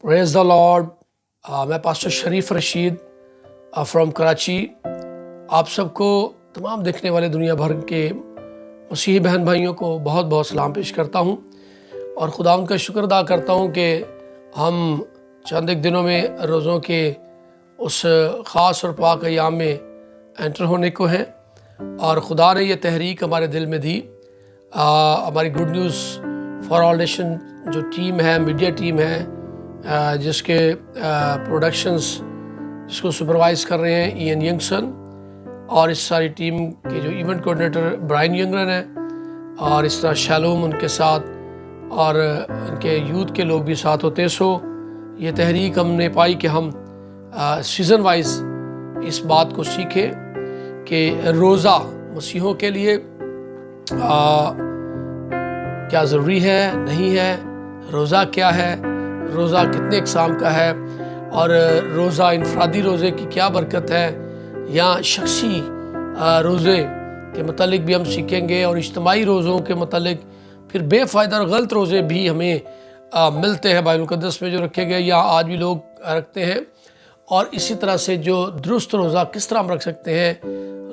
Praise the Lord. मैं pastor Sharif Rashid from Karachi आप सबको तमाम देखने वाले दुनिया भर के मसीही बहन भाइयों को बहुत बहुत सलाम पेश करता हूँ और खुदा उनका शुक्र अदा करता हूँ कि हम चंद एक दिनों में रोज़ों के उस ख़ास और पाक अयाम में एंटर होने को हैं और खुदा ने ये तहरीक हमारे दिल में दी। हमारी good news for all nation जो टीम है, मीडिया टीम है, जिसके प्रोडक्शंस जिसको सुपरवाइज कर रहे हैं ईएन यंगसन, और इस सारी टीम के जो इवेंट कोऑर्डिनेटर ब्रायन यंगरन है और इस तरह शैलोम उनके साथ और उनके यूथ के लोग भी साथ होते। सो ये तहरीक हमने पाई कि हम सीज़न वाइज इस बात को सीखें कि रोज़ा मसीहों के लिए क्या ज़रूरी है, नहीं है, रोज़ा क्या है, रोज़ा कितने इक़साम का है और रोज़ा इनफरादी रोज़े की क्या बरकत है, या शख्सी रोज़े के मतलब भी हम सीखेंगे और इज्तिमाई रोज़ों के मतलब फिर बेफ़ायदा और गलत रोज़े भी हमें मिलते हैं बाइबल मुक़द्दस में जो रखे गए या आज भी लोग रखते हैं। और इसी तरह से जो दुरुस्त रोज़ा किस तरह हम रख सकते हैं,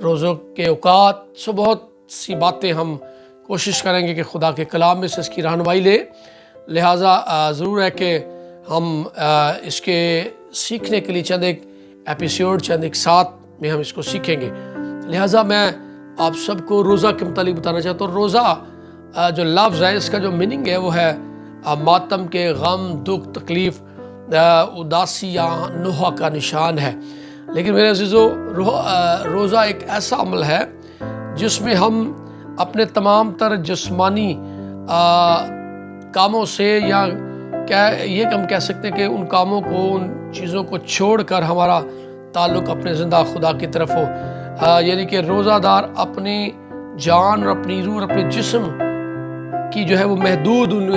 रोज़ों के औकात, सो बहुत सी बातें हम कोशिश करेंगे कि खुदा के कलाम में से इसकी रहनुमाई ले। लिहाजा ज़रूर है कि हम इसके सीखने के लिए चंद एक एपिसोड, चंद एक साथ में हम इसको सीखेंगे। लिहाजा मैं आप सबको रोज़ा के मुतालिक बताना चाहता हूँ। रोज़ा जो लफ्ज़ है, इसका जो मीनिंग है वो है मातम के गम, दुख, तकलीफ़, उदासी या नोहा का निशान है। लेकिन मेरे अज़ीज़ों, रोज़ा एक ऐसा अमल है जिसमें हम अपने तमाम तर जिस्मानी कामों से, या क्या ये हम कह सकते हैं कि उन कामों को, उन चीज़ों को छोड़कर हमारा ताल्लुक़ अपने ज़िंदा खुदा की तरफ हो। यानी कि रोज़ादार अपनी जान और अपनी रूह और अपने जिस्म की जो है वो महदूद उन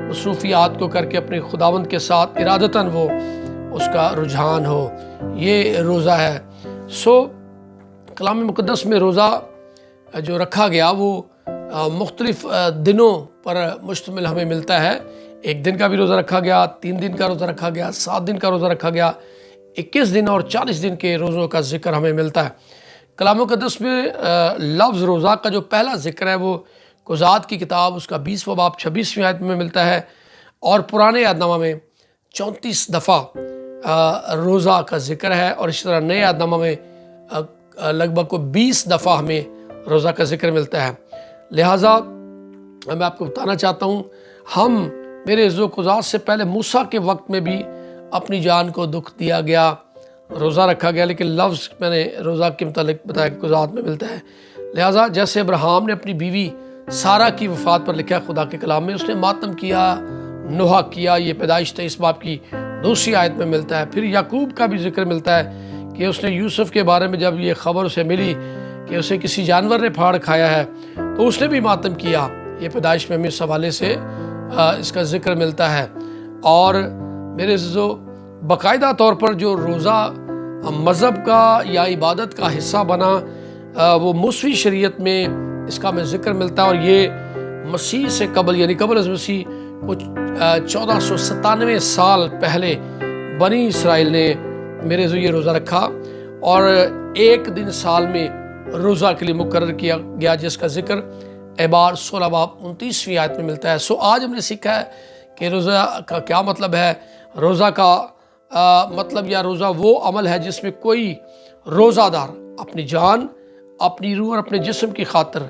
मसरूफ़ियात को करके अपने खुदावंद के साथ इरादतन वो उसका रुझान हो, ये रोज़ा है। सो कलाम मुक़द्दस में रोज़ा जो रखा गया वो मुख्तलिफ़ दिनों पर मुश्तमिल हमें मिलता है। एक दिन का भी रोज़ा रखा गया, 3 दिन का रोज़ा रखा गया, 7 दिन का रोज़ा रखा गया, 21 दिन और 40 दिन के रोज़ों का ज़िक्र हमें मिलता है। कलाम मुक़द्दस में लफ्ज़ रोज़ा का जो पहला ज़िक्र है वो कुज़ात की किताब उसका 20वां बाब 26वीं आयत में मिलता है और पुराने यादनामा में 34 दफ़ा रोज़ा का ज़िक्र है और इस तरह नए यादनामा में लगभग को 20 दफ़ा हमें रोज़ा का ज़िक्र मिलता है। लिहाजा मैं आपको बताना चाहता हूँ, हम मेरे इज़्ज़ो कुज़ात से पहले मूसा के वक्त में भी अपनी जान को दुख दिया गया, रोज़ा रखा गया, लेकिन लफ्ज़ मैंने रोज़ा के मुतालिक बताया कि कुज़ात में मिलता है। लिहाजा जैसे अब्राहम ने अपनी बीवी सारा की वफ़ात पर लिखा खुदा के कलाम में, उसने मातम किया, नोहा किया, ये पैदाइश 23 बाब की 2री आयत में मिलता है। फिर याकूब का भी जिक्र मिलता है कि उसने यूसुफ़ के बारे में जब ये ख़बर उसे मिली कि उसे किसी जानवर ने फाड़ खाया है तो उसने भी मातम किया, ये पैदाइश में इस हवाले से इसका ज़िक्र मिलता है। और मेरे जो बाकायदा तौर पर जो रोज़ा मज़हब का या इबादत का हिस्सा बना, वो मूसवी शरीयत में इसका में ज़िक्र मिलता है और ये मसीह से कबल यानी कबल अज़ मसीह कुछ 1497 साल पहले बनी इसराइल ने मेरे जो ये रोज़ा रखा और एक दिन साल में रोज़ा के लिए मुकर्रर किया गया, जिसका ज़िक्र एबार 16 बाब 29वीं आयत में मिलता है। सो आज हमने सीखा है कि रोज़ा का क्या मतलब है। रोज़ा का मतलब या रोज़ा वो अमल है जिसमें कोई रोज़ादार अपनी जान, अपनी रूह और अपने जिस्म की खातिर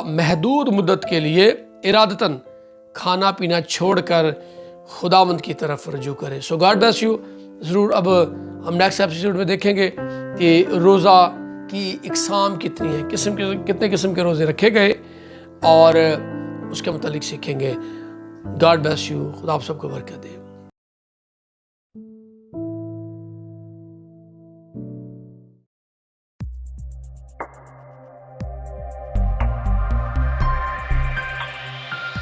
महदूद मुद्दत के लिए इरादतन खाना पीना छोड़कर खुदावंद की तरफ रजू करे। सो गॉड ब्लेस यू। ज़रूर अब हम नेक्स्ट एपिसोड में देखेंगे कि रोज़ा की इक़साम कितनी है, कितने किस्म के रोज़े रखे गए और उसके मुतालिक सीखेंगे। God bless you. खुदा आप सबको बरकत दे।